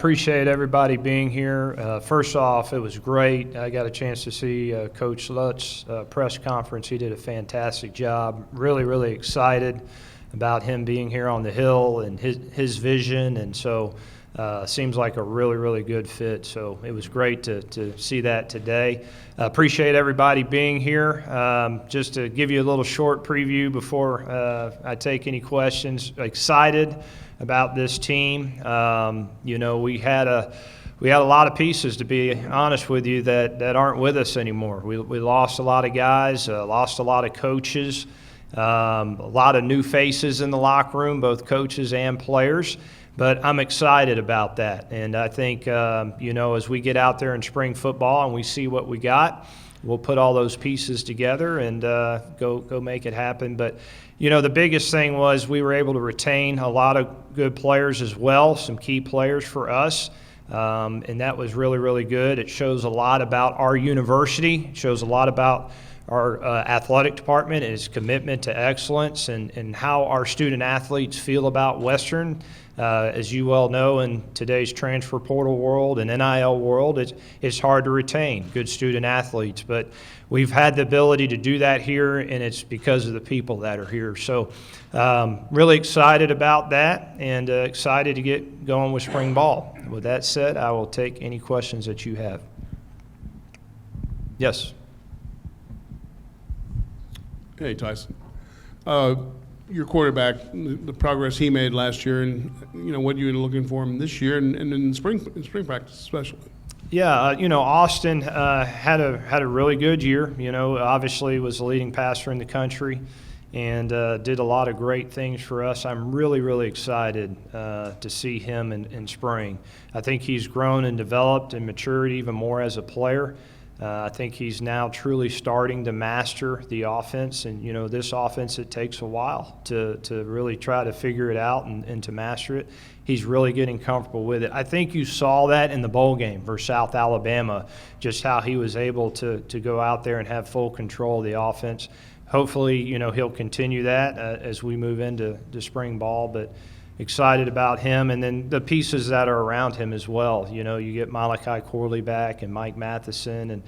Appreciate everybody being here. First off, it was great. I got a chance to see Coach Lutz's press conference. He did a fantastic job. Really, really excited about him being here on the Hill and his vision, and so seems like a really, really good fit. So it was great to see that today. Appreciate everybody being here. Just to give you a little short preview before I take any questions. Excited about this team. We had a lot of pieces, to be honest with you, that aren't with us anymore. We lost a lot of guys, lost a lot of coaches, a lot of new faces in the locker room, both coaches and players. But I'm excited about that, and I think as we get out there in spring football and we see what we got, we'll put all those pieces together and go make it happen. But the biggest thing was we were able to retain a lot of good players as well, some key players for us, and that was really, really good. It shows a lot about our university. It shows a lot about our athletic department and its commitment to excellence and how our student athletes feel about Western. As you well know, in today's transfer portal world and NIL world, it's hard to retain good student athletes. But we've had the ability to do that here, and it's because of the people that are here. So really excited about that and excited to get going with spring ball. With that said, I will take any questions that you have. Yes. Hey, Tyson. Your quarterback, the progress he made last year, and what you're looking for him this year, and in spring practice especially. Yeah, Austin had a really good year. Obviously was the leading passer in the country, and did a lot of great things for us. I'm really, really excited to see him in spring. I think he's grown and developed and matured even more as a player. I think he's now truly starting to master the offense, and this offense, it takes a while to really try to figure it out and to master it. He's really getting comfortable with it. I think you saw that in the bowl game versus South Alabama, just how he was able to go out there and have full control of the offense. Hopefully, he'll continue that as we move into spring ball, but excited about him, and then the pieces that are around him as well. You get Malachi Corley back and Mike Matheson, and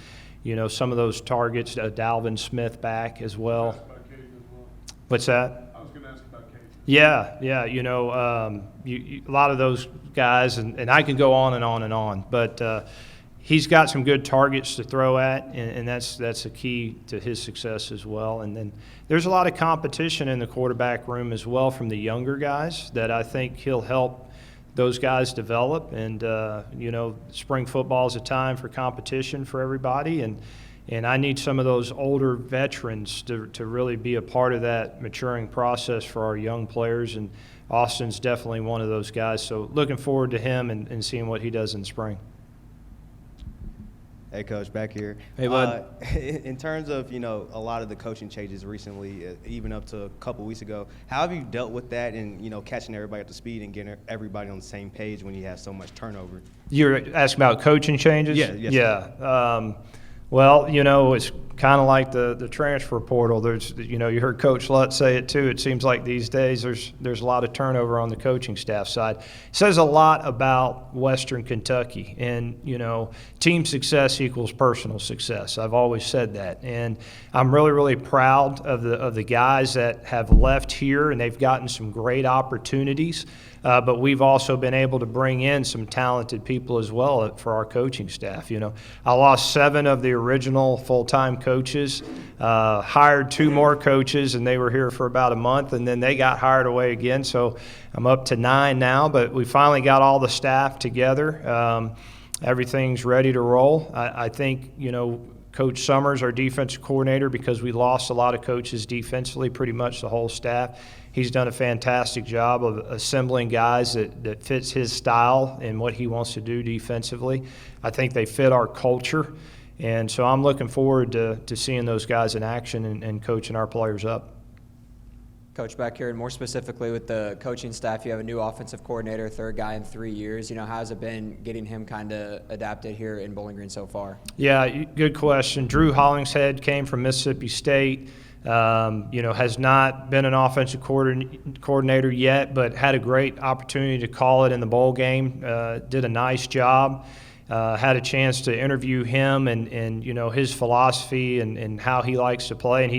some of those targets, Dalvin Smith back as well. What's that? I was going to ask about Cade. Yeah. A lot of those guys, and I can go on and on and on, but he's got some good targets to throw at, and that's a key to his success as well. And then there's a lot of competition in the quarterback room as well from the younger guys that I think he'll help those guys develop. And spring football is a time for competition for everybody, and I need some of those older veterans to really be a part of that maturing process for our young players. And Austin's definitely one of those guys. So looking forward to him and seeing what he does in spring. Hey, Coach, back here. Hey, bud. In terms of, a lot of the coaching changes recently, even up to a couple weeks ago, how have you dealt with that and, catching everybody up to speed and getting everybody on the same page when you have so much turnover? You're asking about coaching changes? Yeah. Yes, yeah. Well, it's kind of like the transfer portal. There's, you heard Coach Lutz say it too. It seems like these days there's a lot of turnover on the coaching staff side. It says a lot about Western Kentucky, and team success equals personal success. I've always said that, and I'm really, really proud of the guys that have left here, and they've gotten some great opportunities. But we've also been able to bring in some talented people as well for our coaching staff. I lost 7 of the original full-time coaches, hired 2 more coaches, and they were here for about a month, and then they got hired away again. So I'm up to 9 now, but we finally got all the staff together. Everything's ready to roll. I think, Coach Summers, our defensive coordinator, because we lost a lot of coaches defensively, pretty much the whole staff. He's done a fantastic job of assembling guys that fits his style and what he wants to do defensively. I think they fit our culture, and so I'm looking forward to seeing those guys in action and coaching our players up. Coach, back here, and more specifically with the coaching staff, you have a new offensive coordinator, 3rd guy in 3 years. How has it been getting him kind of adapted here in Bowling Green so far? Yeah, good question. Drew Hollingshead came from Mississippi State. Has not been an offensive coordinator yet, but had a great opportunity to call it in the bowl game. Did a nice job. Had a chance to interview him and his philosophy and how he likes to play, and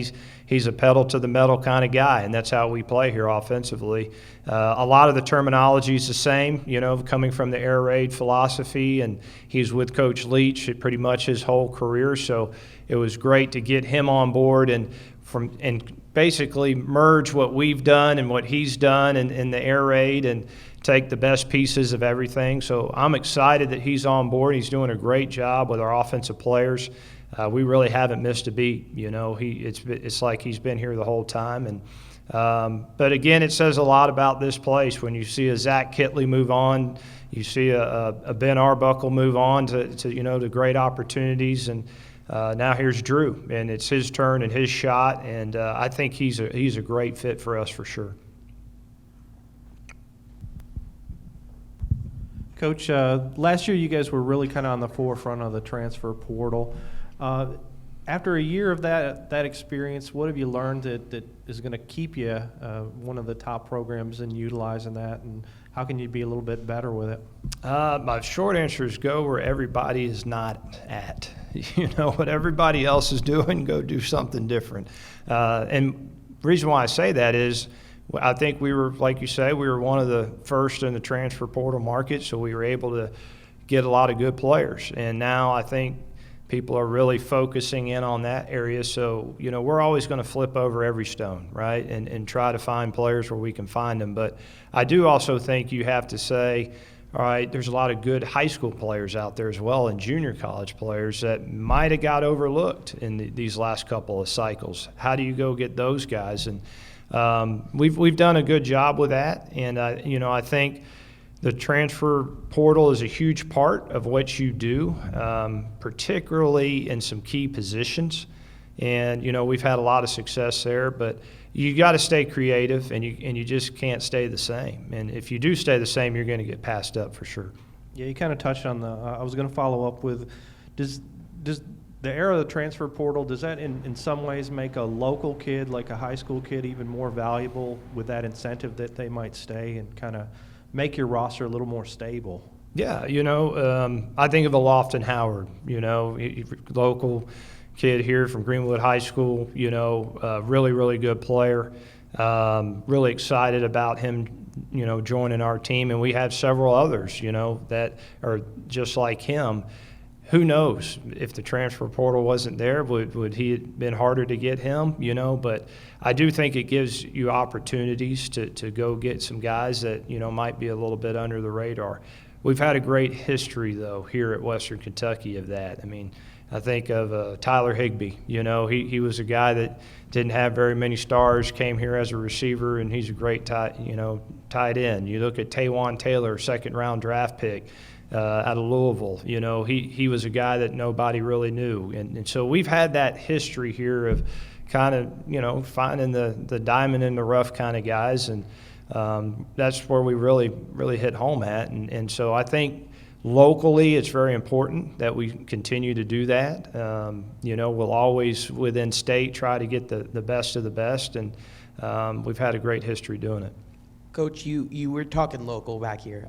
he's a pedal to the metal kind of guy, and that's how we play here offensively. A lot of the terminology is the same, coming from the air raid philosophy, and he's with Coach Leach pretty much his whole career, so it was great to get him on board and basically merge what we've done and what he's done in the air raid and take the best pieces of everything. So I'm excited that he's on board. He's doing a great job with our offensive players. We really haven't missed a beat. It's like he's been here the whole time. And but again, it says a lot about this place when you see a Zach Kitley move on, you see a Ben Arbuckle move on to great opportunities, and now here's Drew, and it's his turn and his shot, and I think he's a great fit for us for sure. Coach, last year you guys were really kind of on the forefront of the transfer portal. After a year of that experience, what have you learned that is going to keep you one of the top programs in utilizing that, and how can you be a little bit better with it? My short answer is go where everybody is not at. What everybody else is doing, go do something different. And the reason why I say that is I think we were, like you say, we were one of the first in the transfer portal market, so we were able to get a lot of good players. And now I think people are really focusing in on that area. So, we're always going to flip over every stone, right, and try to find players where we can find them. But I do also think you have to say, all right, there's a lot of good high school players out there as well and junior college players that might have got overlooked in these last couple of cycles. How do you go get those guys? And we've done a good job with that, and I think the transfer portal is a huge part of what you do, particularly in some key positions. And we've had a lot of success there, but you got to stay creative, and you just can't stay the same. And if you do stay the same, you're going to get passed up for sure. Yeah, you kind of touched on I was going to follow up with, does the era of the transfer portal, does that in some ways make a local kid, like a high school kid, even more valuable with that incentive that they might stay and kind of make your roster a little more stable? Yeah, I think of a Lofton Howard, local kid here from Greenwood High School, really, really good player. Really excited about him, joining our team. And we have several others, that are just like him. Who knows if the transfer portal wasn't there, would he have been harder to get him, but I do think it gives you opportunities to go get some guys that, might be a little bit under the radar. We've had a great history, though, here at Western Kentucky of that. I mean, I think of Tyler Higbee. He was a guy that didn't have very many stars, came here as a receiver, and he's a great tight end. You look at Taywan Taylor, second-round draft pick. Out of Louisville, he was a guy that nobody really knew, and so we've had that history here of kind of finding the diamond in the rough kind of guys, and that's where we really hit home at, and so I think locally it's very important that we continue to do that. We'll always within state try to get the best of the best, and we've had a great history doing it. Coach, you were talking local back here.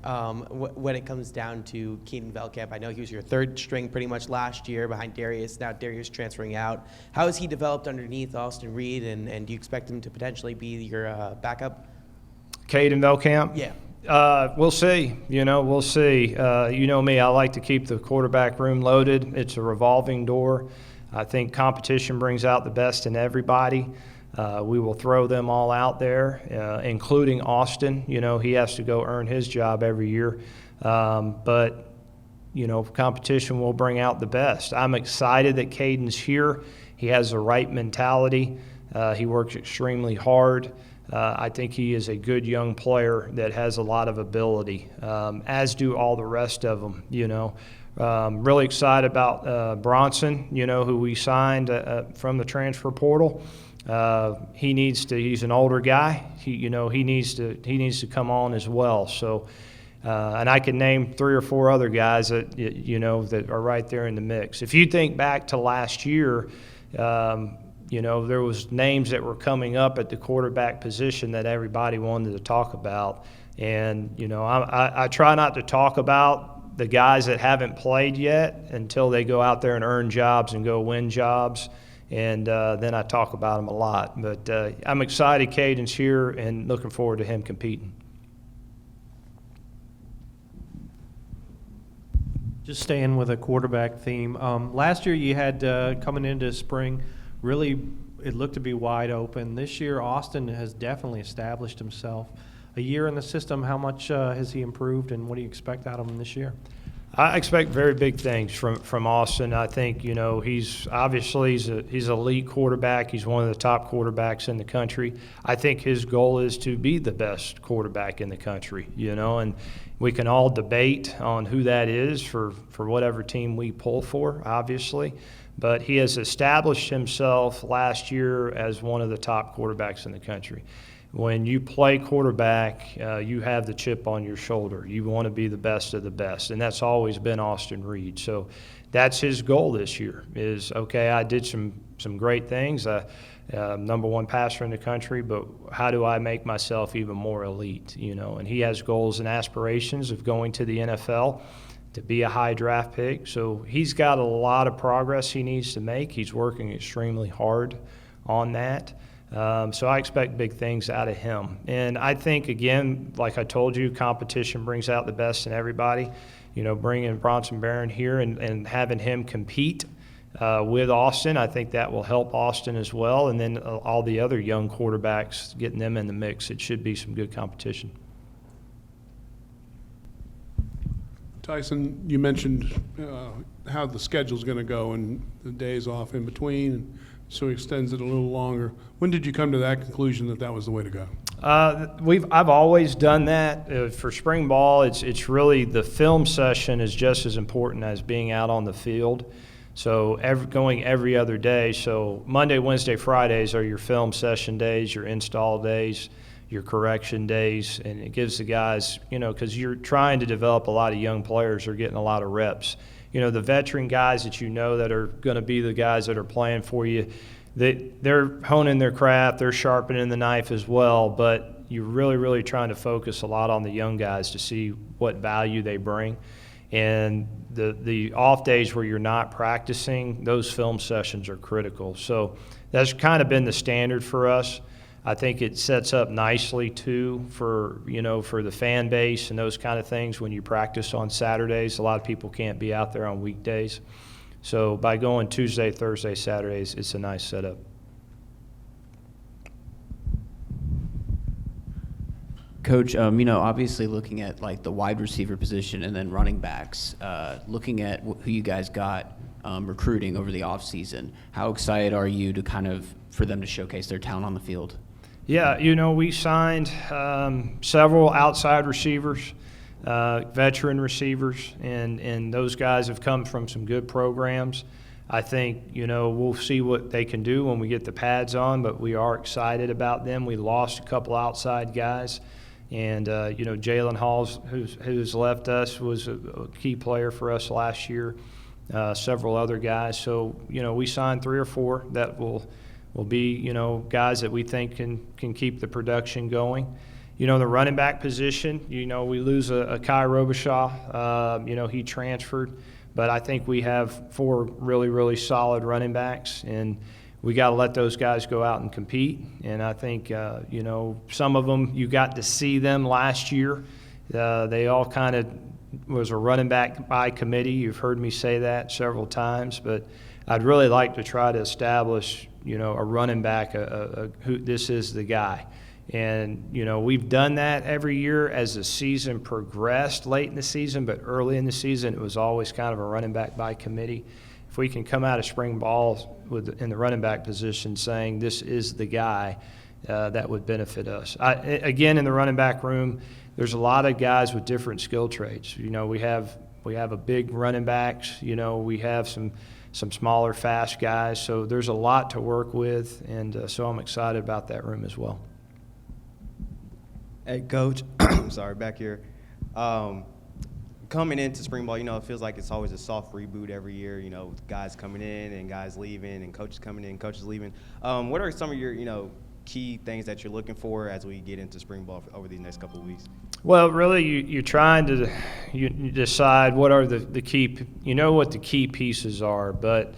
When it comes down to Keenan Velkamp, I know he was your third string pretty much last year behind Darius. Now Darius transferring out. How has he developed underneath Austin Reed, and do you expect him to potentially be your backup? Caden Velkamp? Yeah. We'll see. We'll see. Me, I like to keep the quarterback room loaded. It's a revolving door. I think competition brings out the best in everybody. We will throw them all out there, including Austin. He has to go earn his job every year. But competition will bring out the best. I'm excited that Caden's here. He has the right mentality. He works extremely hard. I think he is a good young player that has a lot of ability, as do all the rest of them, Really excited about Bronson, who we signed from the transfer portal. He's an older guy. He needs to come on as well. So, and I can name 3 or 4 other guys that, that are right there in the mix. If you think back to last year, there was names that were coming up at the quarterback position that everybody wanted to talk about. And, I try not to talk about the guys that haven't played yet until they go out there and earn jobs and go win jobs. And then I talk about them a lot. But I'm excited Caden's here and looking forward to him competing. Just staying with a quarterback theme. Last year you had coming into spring, really it looked to be wide open. This year Austin has definitely established himself. A year in the system, how much has he improved, and what do you expect out of him this year? I expect very big things from Austin. I think he's obviously he's an elite quarterback. He's one of the top quarterbacks in the country. I think his goal is to be the best quarterback in the country. And we can all debate on who that is for whatever team we pull for, obviously. But he has established himself last year as one of the top quarterbacks in the country. When you play quarterback, you have the chip on your shoulder. You want to be the best of the best, and that's always been Austin Reed. So that's his goal this year is, okay, I did some great things, number one passer in the country, but how do I make myself even more elite? And he has goals and aspirations of going to the NFL, to be a high draft pick. So he's got a lot of progress he needs to make. He's working extremely hard on that. So I expect big things out of him. And I think, again, like I told you, competition brings out the best in everybody. Bringing Bronson Barron here and having him compete with Austin, I think that will help Austin as well. And then all the other young quarterbacks, getting them in the mix, it should be some good competition. Tyson, you mentioned how the schedule's going to go and the days off in between, so he extends it a little longer. When did you come to that conclusion that was the way to go? I've always done that. For spring ball, it's really the film session is just as important as being out on the field. So going every other day. So Monday, Wednesday, Fridays are your film session days, your install days, your correction days, and it gives the guys, because you're trying to develop a lot of young players are getting a lot of reps. The veteran guys that that are going to be the guys that are playing for you, they're honing their craft, they're sharpening the knife as well, but you're really, really trying to focus a lot on the young guys to see what value they bring. And the off days where you're not practicing, those film sessions are critical. So that's kind of been the standard for us. I think it sets up nicely too for the fan base and those kind of things. When you practice on Saturdays, a lot of people can't be out there on weekdays. So by going Tuesday, Thursday, Saturdays, it's a nice setup. Coach, obviously looking at like the wide receiver position and then running backs, looking at who you guys got recruiting over the offseason, how excited are you to for them to showcase their talent on the field? Yeah, we signed several outside receivers, veteran receivers, and those guys have come from some good programs. I think, we'll see what they can do when we get the pads on, but we are excited about them. We lost a couple outside guys, and, Jalen Halls, who's left us, was a key player for us last year, several other guys. So, we signed 3 or 4 that will be, guys that we think can keep the production going. The running back position, we lose a Kai Robichaud. He transferred. But I think we have 4 really, really solid running backs, and we got to let those guys go out and compete. And I think, some of them, you got to see them last year. They all kind of was a running back by committee. You've heard me say that several times. But I'd really like to try to establish a running back, who this is the guy. And, we've done that every year as the season progressed late in the season, but early in the season, it was always kind of a running back by committee. If we can come out of spring ball in the running back position saying this is the guy, that would benefit us. Again, in the running back room, there's a lot of guys with different skill trades. We have a big running backs, we have some smaller, fast guys. So there's a lot to work with, and so I'm excited about that room as well. Hey, Coach, I'm sorry, back here. Coach, coming into spring ball, it feels like it's always a soft reboot every year, with guys coming in and guys leaving and coaches coming in, coaches leaving. What are some of your, key things that you're looking for as we get into spring ball over these next couple of weeks? Well, really, you're trying to you decide what are the key, what the key pieces are, but,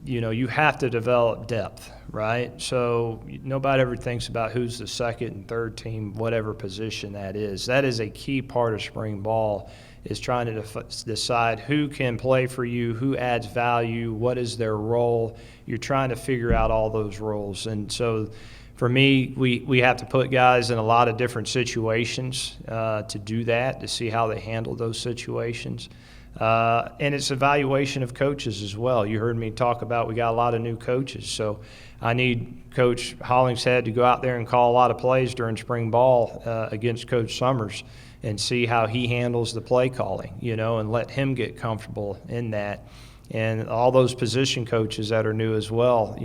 you have to develop depth, right? So nobody ever thinks about who's the second and third team, whatever position that is. That is a key part of spring ball, is trying to decide who can play for you, who adds value, what is their role. You're trying to figure out all those roles. And so for me, we have to put guys in a lot of different situations to do that, to see how they handle those situations. And it's evaluation of coaches as well. You heard me talk about we got a lot of new coaches. So I need Coach Hollingshead to go out there and call a lot of plays during spring ball against Coach Summers and see how he handles the play calling, and let him get comfortable in that. And all those position coaches that are new as well,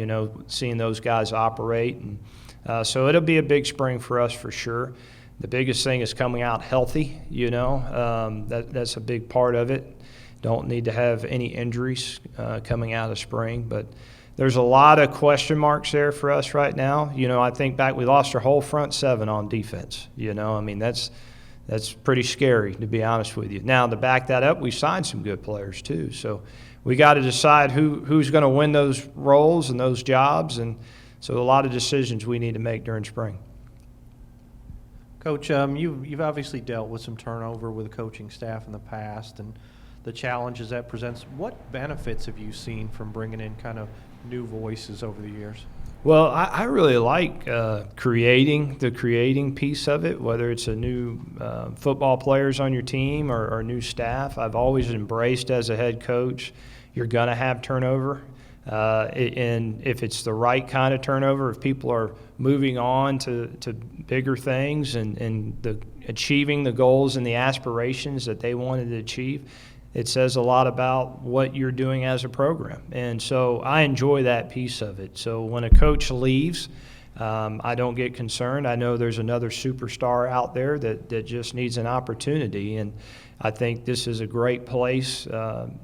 seeing those guys operate. And so it'll be a big spring for us for sure. The biggest thing is coming out healthy, that's a big part of it. Don't need to have any injuries coming out of spring, but there's a lot of question marks there for us right now. I think back, we lost our whole front seven on defense. That's pretty scary, to be honest with you. Now, to back that up, we signed some good players too. So we got to decide who's going to win those roles and those jobs. And so a lot of decisions we need to make during spring. Coach, you've obviously dealt with some turnover with the coaching staff in the past and the challenges that presents. What benefits have you seen from bringing in kind of new voices over the years? Well, I really like creating piece of it, whether it's a new football players on your team or new staff. I've always embraced as a head coach, you're going to have turnover. And if it's the right kind of turnover, if people are moving on to bigger things and achieving the goals and the aspirations that they wanted to achieve, it says a lot about what you're doing as a program. And so I enjoy that piece of it. So when a coach leaves, I don't get concerned. I know there's another superstar out there that just needs an opportunity. And I think this is a great place.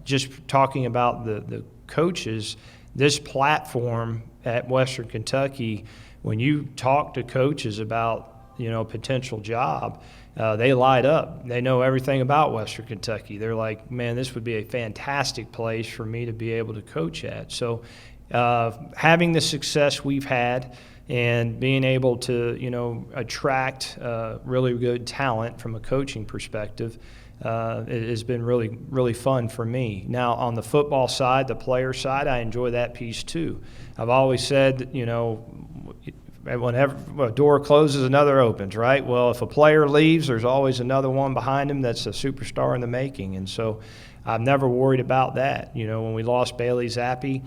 Just talking about the coaches, this platform at Western Kentucky, when you talk to coaches about, potential job, they light up. They know everything about Western Kentucky. They're like, man, this would be a fantastic place for me to be able to coach at. So having the success we've had and being able to, attract really good talent from a coaching perspective, it has been really, really fun for me. Now, on the football side, the player side, I enjoy that piece too. I've always said, whenever a door closes, another opens, right? Well, if a player leaves, there's always another one behind him that's a superstar in the making. And so I've never worried about that. When we lost Bailey Zappi,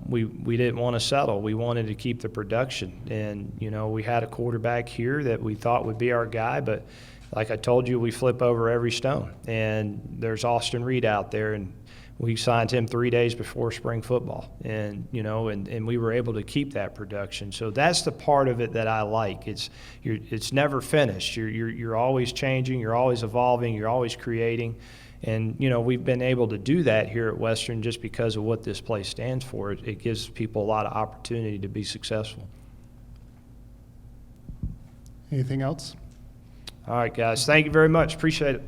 we didn't want to settle. We wanted to keep the production. And, we had a quarterback here that we thought would be our guy, but like I told you, we flip over every stone. And there's Austin Reed out there, and we signed him 3 days before spring football, and and we were able to keep that production. So that's the part of it that I like. It's never finished. You're always changing. You're always evolving. You're always creating, and we've been able to do that here at Western just because of what this place stands for. It gives people a lot of opportunity to be successful. Anything else? All right, guys. Thank you very much. Appreciate it.